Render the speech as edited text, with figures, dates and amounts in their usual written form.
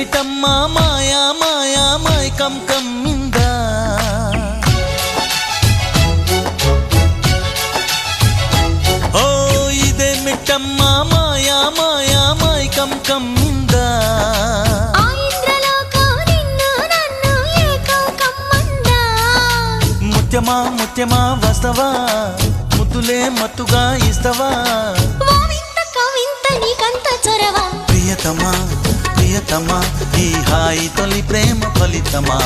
ఇదేమిటమ్మ మాయా మాయా మైకం కమ్మిందా ఓ ఇదేమిటమ్మ మాయా మాయా మైకం కమ్మిందా ముత్యమా ముత్యమా వస్తవా ముద్దులే మత్తుగా ఇస్తవా ప్రియతమా ప్రియతమా ఈ హాయి తొలి ప్రేమ ఫలితమా